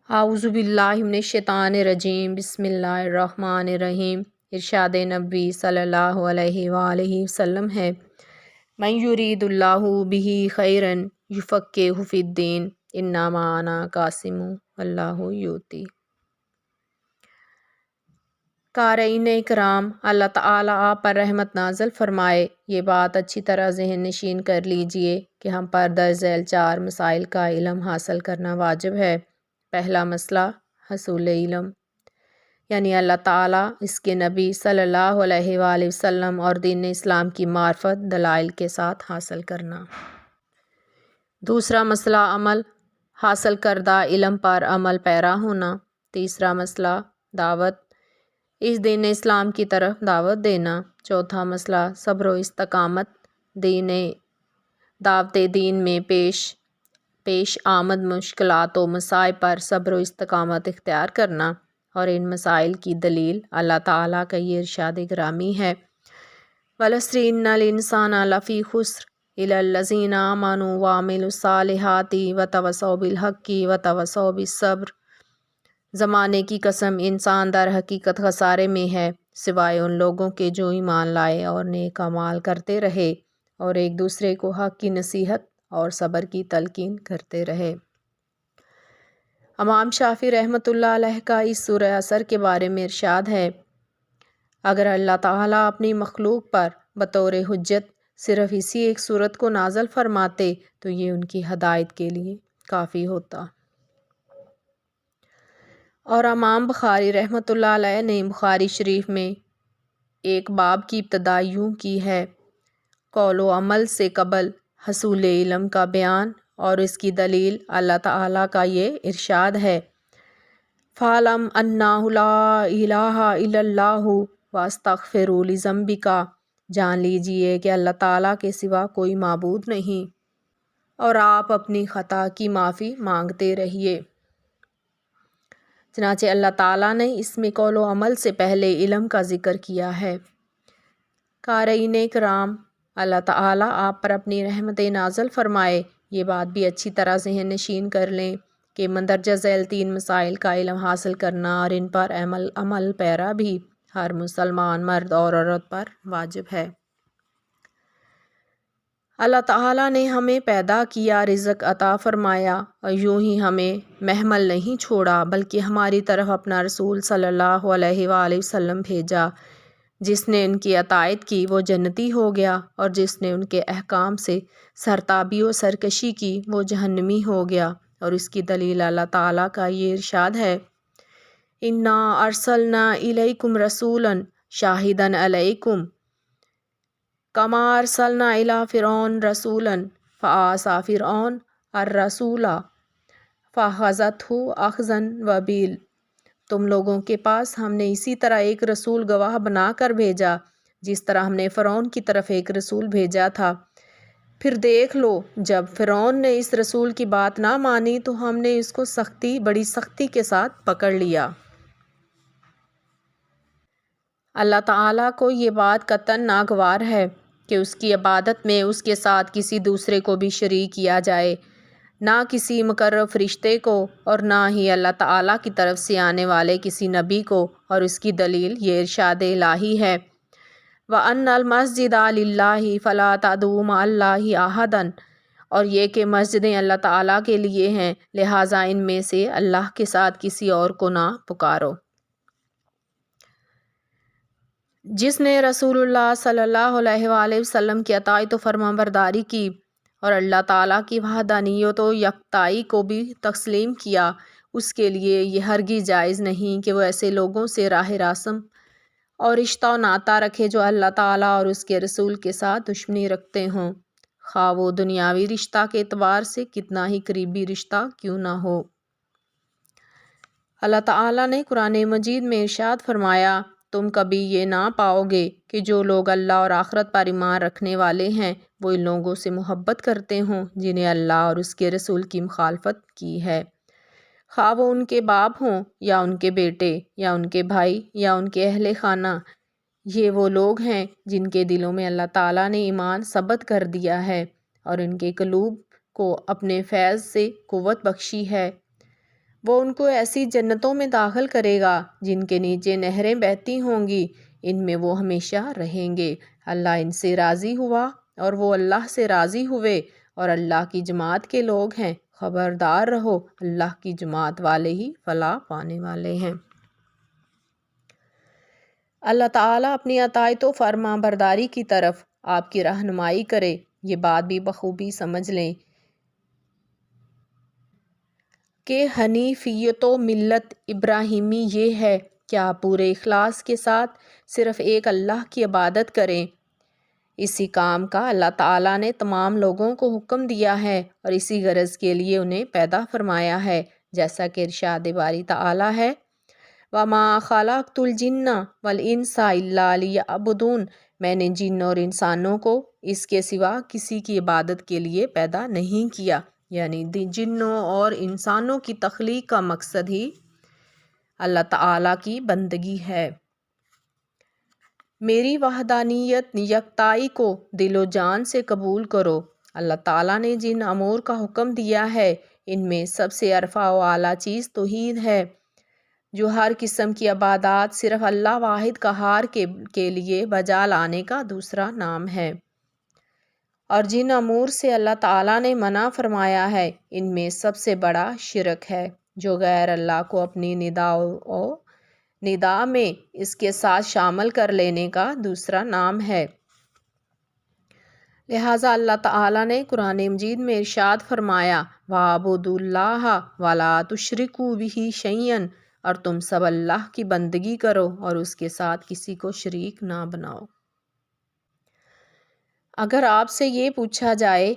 اعوذ باللہ من الشیطان الرجیم، بسم اللہ الرحمن الرحیم۔ ارشاد نبی صلی اللہ علیہ وآلہ وسلم ہے، من یرید اللہ بہ خیرا یفقہہ فی الدین، انما انا قاسم اللہ یؤتی۔ قارئین کرام، اللہ تعالیٰ آپ پر رحمت نازل فرمائے۔ یہ بات اچھی طرح ذہن نشین کر لیجئے کہ ہم پر درج ذیل 4 مسائل کا علم حاصل کرنا واجب ہے۔ پہلا مسئلہ حصول علم، یعنی اللہ تعالیٰ، اس کے نبی صلی اللہ علیہ وآلہ وسلم اور دین اسلام کی معرفت دلائل کے ساتھ حاصل کرنا۔ دوسرا مسئلہ عمل، حاصل کردہ علم پر عمل پیرا ہونا۔ تیسرا مسئلہ دعوت، اس دین اسلام کی طرف دعوت دینا۔ چوتھا مسئلہ صبر و استقامت، دعوت دین میں پیش آمد مشکلات و مصائب پر صبر و استقامت اختیار کرنا۔ اور ان مسائل کی دلیل اللہ تعالیٰ کا یہ ارشاد گرامی ہے، وَالْعَصْرِ إِنَّ الْإِنسَانَ لَفِي خُسْرٍ إِلَّا الَّذِينَ آمَنُوا وَعَمِلُوا الصَّالِحَاتِ وَتَوَاصَوْا بِالْحَقِّ وَتَوَاصَوْا بِالصَّبْرِ۔ زمانے کی قسم، انسان در حقیقت خسارے میں ہے، سوائے ان لوگوں کے جو ایمان لائے اور نیک اعمال کرتے رہے اور ایک دوسرے کو حق کی نصیحت اور صبر کی تلقین کرتے رہے۔ امام شافعی رحمۃ اللہ علیہ کا اس سورہ عصر کے بارے میں ارشاد ہے، اگر اللہ تعالیٰ اپنی مخلوق پر بطور حجت صرف اسی ایک سورت کو نازل فرماتے تو یہ ان کی ہدایت کے لیے کافی ہوتا۔ اور امام بخاری رحمۃ اللہ علیہ نے بخاری شریف میں ایک باب کی ابتدا یوں کی ہے، قول و عمل سے قبل حصول علم کا بیان، اور اس کی دلیل اللہ تعالیٰ کا یہ ارشاد ہے، فَاعْلَمْ أَنَّهُ لَا إِلَٰهَ إِلَّا اللَّهُ وَاسْتَغْفِرْ لِذَنبِكَ، جان لیجئے کہ اللہ تعالیٰ کے سوا کوئی معبود نہیں، اور آپ اپنی خطا کی معافی مانگتے رہیے۔ چنانچہ اللہ تعالیٰ نے اس میں قول و عمل سے پہلے علم کا ذکر کیا ہے۔ قارئین کرام، اللہ تعالیٰ آپ پر اپنی رحمت نازل فرمائے۔ یہ بات بھی اچھی طرح ذہن نشین کر لیں کہ مندرجہ ذیل 3 مسائل کا علم حاصل کرنا اور ان پر عمل پیرا بھی ہر مسلمان مرد اور عورت پر واجب ہے۔ اللہ تعالیٰ نے ہمیں پیدا کیا، رزق عطا فرمایا اور یوں ہی ہمیں مہمل نہیں چھوڑا، بلکہ ہماری طرف اپنا رسول صلی اللہ علیہ وآلہ وسلم بھیجا۔ جس نے ان کی اطاعت کی وہ جنتی ہو گیا، اور جس نے ان کے احکام سے سرتابی و سرکشی کی وہ جہنمی ہو گیا۔ اور اس کی دلیل اللہ تعالیٰ کا یہ ارشاد ہے، اِنَّا أَرْسَلْنَا إِلَيْكُمْ رَسُولًا شَاهِدًا عَلَيْكُمْ كَمَا أَرْسَلْنَا إِلَىٰ فِرْعَوْنَ رَسُولًا فَعَصَىٰ فِرْعَوْنُ الرَّسُولَ فَأَخَذَتْهُ أَخْذًا وَبِيلًا۔ تم لوگوں کے پاس ہم نے اسی طرح ایک رسول گواہ بنا کر بھیجا جس طرح ہم نے فرعون کی طرف ایک رسول بھیجا تھا۔ پھر دیکھ لو، جب فرعون نے اس رسول کی بات نہ مانی تو ہم نے اس کو بڑی سختی کے ساتھ پکڑ لیا۔ اللہ تعالیٰ کو یہ بات قطعاً ناگوار ہے کہ اس کی عبادت میں اس کے ساتھ کسی دوسرے کو بھی شریک کیا جائے، نہ کسی مقرب فرشتے کو اور نہ ہی اللہ تعالیٰ کی طرف سے آنے والے کسی نبی کو۔ اور اس کی دلیل یہ ارشاد الہی ہے، وَأَنَّ الْمَسْجِدَ لِلَّهِ فَلَا تَدْعُوا مَعَ اللَّهِ أَحَدًا، اور یہ کہ مسجدیں اللہ تعالیٰ کے لیے ہیں، لہٰذا ان میں سے اللہ کے ساتھ کسی اور کو نہ پکارو۔ جس نے رسول اللہ صلی اللہ علیہ وآلہ وسلم کی اطاعت و فرمانبرداری کی اور اللہ تعالیٰ کی وحدانیت و یکتائی کو بھی تسلیم کیا، اس کے لیے یہ ہرگز جائز نہیں کہ وہ ایسے لوگوں سے راہ رسم اور رشتہ و ناطہ رکھے جو اللہ تعالیٰ اور اس کے رسول کے ساتھ دشمنی رکھتے ہوں، خواہ وہ دنیاوی رشتہ کے اعتبار سے کتنا ہی قریبی رشتہ کیوں نہ ہو۔ اللہ تعالیٰ نے قرآن مجید میں ارشاد فرمایا، تم کبھی یہ نہ پاؤ گے کہ جو لوگ اللہ اور آخرت پر ایمان رکھنے والے ہیں وہ ان لوگوں سے محبت کرتے ہوں جنہیں اللہ اور اس کے رسول کی مخالفت کی ہے، خواہ وہ ان کے باپ ہوں یا ان کے بیٹے یا ان کے بھائی یا ان کے اہل خانہ۔ یہ وہ لوگ ہیں جن کے دلوں میں اللہ تعالیٰ نے ایمان ثبت کر دیا ہے اور ان کے قلوب کو اپنے فیض سے قوت بخشی ہے، وہ ان کو ایسی جنتوں میں داخل کرے گا جن کے نیچے نہریں بہتی ہوں گی، ان میں وہ ہمیشہ رہیں گے۔ اللہ ان سے راضی ہوا اور وہ اللہ سے راضی ہوئے، اور اللہ کی جماعت کے لوگ ہیں، خبردار رہو، اللہ کی جماعت والے ہی فلاح پانے والے ہیں۔ اللہ تعالیٰ اپنی اطاعت و فرما برداری کی طرف آپ کی رہنمائی کرے۔ یہ بات بھی بخوبی سمجھ لیں کہ حنیفیت و ملت ابراہیمی یہ ہے کہ آپ پورے اخلاص کے ساتھ صرف ایک اللہ کی عبادت کریں۔ اسی کام کا اللہ تعالیٰ نے تمام لوگوں کو حکم دیا ہے اور اسی غرض کے لیے انہیں پیدا فرمایا ہے، جیسا کہ ارشاد باری تعالیٰ ہے وَمَا خَلَقْتُ الْجِنَّ وَالْإِنسَ إِلَّا لِيَعْبُدُونَ، میں نے جن اور انسانوں کو اس کے سوا کسی کی عبادت کے لیے پیدا نہیں کیا، یعنی جنوں اور انسانوں کی تخلیق کا مقصد ہی اللہ تعالیٰ کی بندگی ہے۔ میری وحدانیت یکتائی کو دل و جان سے قبول کرو۔ اللہ تعالیٰ نے جن امور کا حکم دیا ہے ان میں سب سے عرفہ و اعلیٰ چیز توحید ہے، جو ہر قسم کی عبادات صرف اللہ واحد قہار کے لیے بجا لانے کا دوسرا نام ہے۔ اور جن امور سے اللہ تعالیٰ نے منع فرمایا ہے ان میں سب سے بڑا شرک ہے، جو غیر اللہ کو اپنی ندا میں اس کے ساتھ شامل کر لینے کا دوسرا نام ہے۔ لہٰذا اللہ تعالیٰ نے قرآن مجید میں ارشاد فرمایا وَاعْبُدُوا اللَّهَ وَلَا تُشْرِكُوا بِهِ شَيْئًا، اور تم سب اللہ کی بندگی کرو اور اس کے ساتھ کسی کو شریک نہ بناؤ۔ اگر آپ سے یہ پوچھا جائے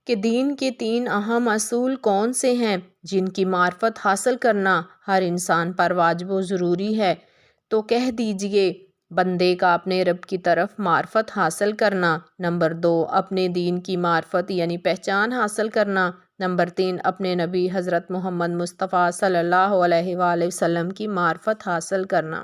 کہ دین کے 3 اہم اصول کون سے ہیں جن کی معرفت حاصل کرنا ہر انسان پر واجب و ضروری ہے، تو کہہ دیجئے بندے کا اپنے رب کی طرف معرفت حاصل کرنا، نمبر 2 اپنے دین کی معرفت یعنی پہچان حاصل کرنا، نمبر 3 اپنے نبی حضرت محمد مصطفیٰ صلی اللہ علیہ وآلہ وسلم کی معرفت حاصل کرنا۔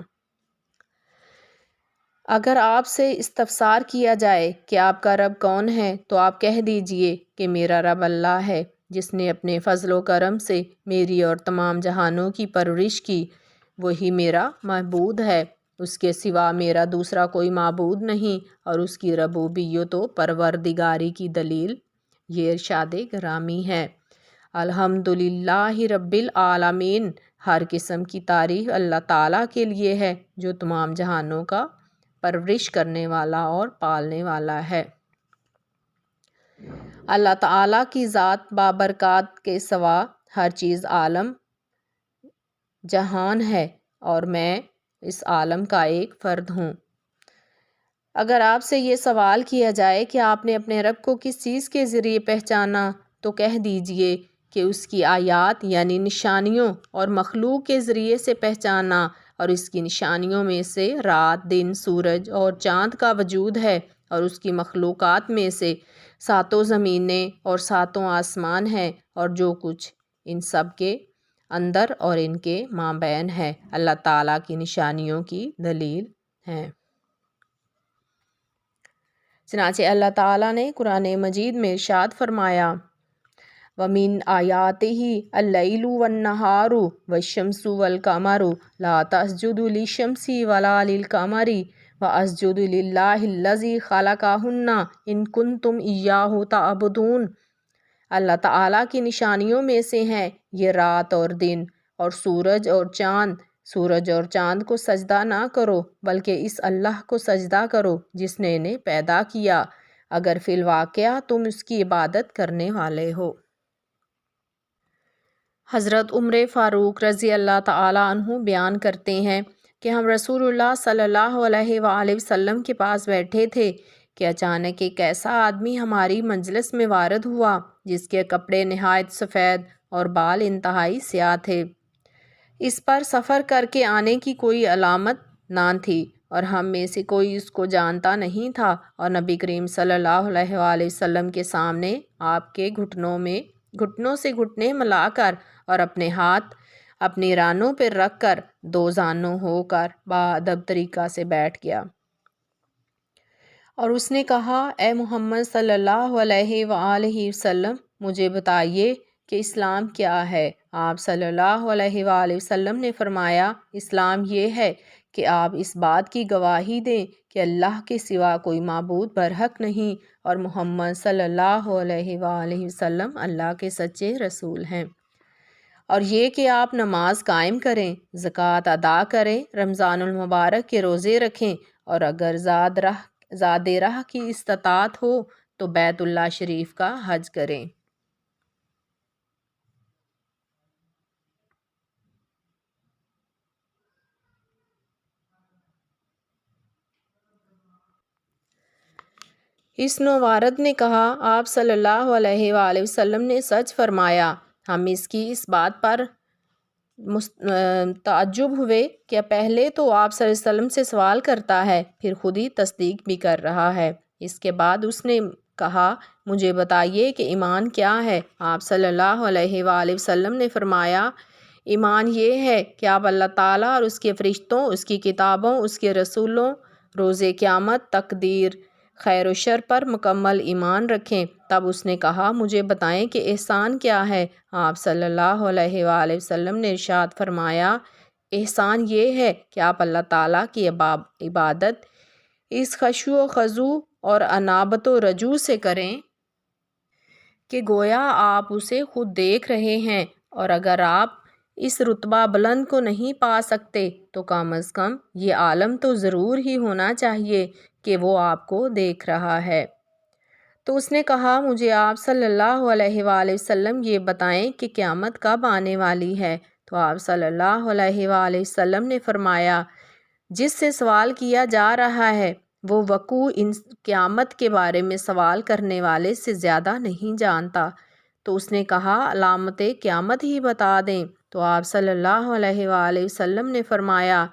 اگر آپ سے استفسار کیا جائے کہ آپ کا رب کون ہے تو آپ کہہ دیجئے کہ میرا رب اللہ ہے، جس نے اپنے فضل و کرم سے میری اور تمام جہانوں کی پرورش کی، وہی میرا معبود ہے، اس کے سوا میرا دوسرا کوئی معبود نہیں، اور اس کی ربوبیت و پروردگاری کی دلیل یہ ارشاد گرامی ہے الحمدللہ رب العالمین، ہر قسم کی تعریف اللہ تعالیٰ کے لیے ہے جو تمام جہانوں کا پرورش کرنے والا اور پالنے والا ہے۔ اللہ تعالیٰ کی ذات بابرکات کے سوا ہر چیز عالم جہان ہے اور میں اس عالم کا ایک فرد ہوں۔ اگر آپ سے یہ سوال کیا جائے کہ آپ نے اپنے رب کو کس چیز کے ذریعے پہچانا تو کہہ دیجئے کہ اس کی آیات یعنی نشانیوں اور مخلوق کے ذریعے سے پہچانا، اور اس کی نشانیوں میں سے رات، دن، سورج اور چاند کا وجود ہے، اور اس کی مخلوقات میں سے 7 زمینیں اور 7 آسمان ہیں، اور جو کچھ ان سب کے اندر اور ان کے مابین ہے اللہ تعالیٰ کی نشانیوں کی دلیل ہیں۔ چنانچہ اللہ تعالیٰ نے قرآن مجید میں ارشاد فرمایا وَمِنْ آيَاتِهِ اللَّيْلُ وَالنَّهَارُ وَالشَّمْسُ وَالْقَمَرُ لَا تَسْجُدُوا لِلشَّمْسِ وَلَا لِلْقَمَرِ وَاسْجُدُوا لِلَّهِ الَّذِي خَلَقَهُنَّ إِن كُنتُمْ إِيَّاهُ تَعْبُدُونَ۔ اللہ تعالیٰ کی نشانیوں میں سے ہیں یہ رات اور دن اور سورج اور چاند۔ سورج اور چاند کو سجدہ نہ کرو بلکہ اس اللہ کو سجدہ کرو جس نے انہیں پیدا کیا، اگر فی الواقعہ تم اس کی عبادت کرنے والے ہو۔ حضرت عمر فاروق رضی اللہ تعالیٰ عنہ بیان کرتے ہیں کہ ہم رسول اللہ صلی اللہ علیہ وآلہ وسلم کے پاس بیٹھے تھے کہ اچانک ایک ایسا آدمی ہماری مجلس میں وارد ہوا جس کے کپڑے نہایت سفید اور بال انتہائی سیاہ تھے۔ اس پر سفر کر کے آنے کی کوئی علامت نہ تھی اور ہم میں سے کوئی اس کو جانتا نہیں تھا، اور نبی کریم صلی اللہ علیہ وآلہ وسلم کے سامنے آپ کے گھٹنوں سے گھٹنے ملا کر اور اپنے ہاتھ اپنی رانوں پر رکھ کر 2 زانوں ہو کر باادب طریقہ سے بیٹھ گیا، اور اس نے کہا اے محمد صلی اللہ علیہ وآلہ وسلم، مجھے بتائیے کہ اسلام کیا ہے؟ آپ صلی اللہ علیہ وآلہ وسلم نے فرمایا، اسلام یہ ہے کہ آپ اس بات کی گواہی دیں کہ اللہ کے سوا کوئی معبود برحق نہیں اور محمد صلی اللہ علیہ وآلہ وسلم اللہ کے سچے رسول ہیں، اور یہ کہ آپ نماز قائم کریں، زکوٰۃ ادا کریں، رمضان المبارک کے روزے رکھیں، اور اگر زاد راہ کی استطاعت ہو تو بیت اللہ شریف کا حج کریں۔ اس نوارد نے کہا، آپ صلی اللہ علیہ وآلہ وسلم نے سچ فرمایا۔ ہم اس کی اس بات پر تعجب ہوئے کہ پہلے تو آپ صلی اللہ علیہ وسلم سے سوال کرتا ہے، پھر خود ہی تصدیق بھی کر رہا ہے۔ اس کے بعد اس نے کہا، مجھے بتائیے کہ ایمان کیا ہے؟ آپ صلی اللہ علیہ وآلہ وسلم نے فرمایا، ایمان یہ ہے کہ آپ اللہ تعالیٰ اور اس کے فرشتوں، اس کی کتابوں، اس کے رسولوں، روز قیامت، تقدیر خیر و شر پر مکمل ایمان رکھیں۔ تب اس نے کہا، مجھے بتائیں کہ احسان کیا ہے؟ آپ صلی اللہ علیہ وآلہ وسلم نے ارشاد فرمایا، احسان یہ ہے کہ آپ اللہ تعالیٰ کی عبادت اس خشوع و خضوع اور انابت و رجوع سے کریں کہ گویا آپ اسے خود دیکھ رہے ہیں، اور اگر آپ اس رتبہ بلند کو نہیں پا سکتے تو کم از کم یہ عالم تو ضرور ہی ہونا چاہیے کہ وہ آپ کو دیکھ رہا ہے۔ تو اس نے کہا، مجھے آپ صلی اللہ علیہ وآلہ وسلم یہ بتائیں کہ قیامت کب آنے والی ہے؟ تو آپ صلی اللہ علیہ وآلہ وسلم نے فرمایا، جس سے سوال کیا جا رہا ہے وہ وقوع ان قیامت کے بارے میں سوال کرنے والے سے زیادہ نہیں جانتا۔ تو اس نے کہا، علامت قیامت ہی بتا دیں۔ تو آپ صلی اللہ علیہ وآلہ وسلم نے فرمایا،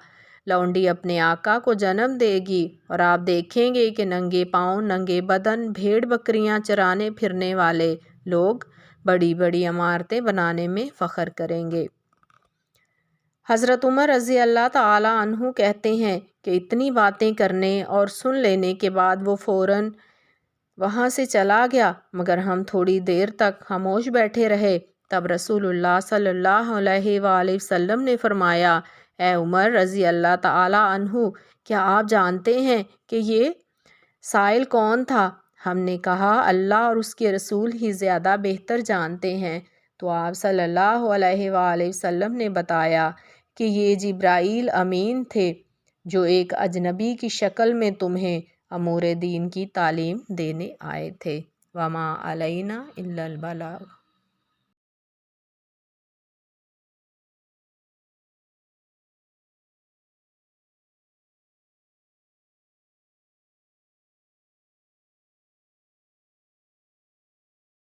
لونڈی اپنے آقا کو جنم دے گی اور آپ دیکھیں گے کہ ننگے پاؤں، ننگے بدن، بھیڑ بکریاں چرانے پھرنے والے لوگ بڑی بڑی عمارتیں بنانے میں فخر کریں گے۔ حضرت عمر رضی اللہ تعالیٰ عنہ کہتے ہیں کہ اتنی باتیں کرنے اور سن لینے کے بعد وہ فوراً وہاں سے چلا گیا، مگر ہم تھوڑی دیر تک خاموش بیٹھے رہے۔ تب رسول اللہ صلی اللہ علیہ وآلہ وسلم نے فرمایا، اے عمر رضی اللہ تعالیٰ عنہ، کیا آپ جانتے ہیں کہ یہ سائل کون تھا؟ ہم نے کہا، اللہ اور اس کے رسول ہی زیادہ بہتر جانتے ہیں۔ تو آپ صلی اللہ علیہ وآلہ وسلم نے بتایا کہ یہ جبرائیل امین تھے جو ایک اجنبی کی شکل میں تمہیں امور دین کی تعلیم دینے آئے تھے۔ وما علینا الا البلاغ۔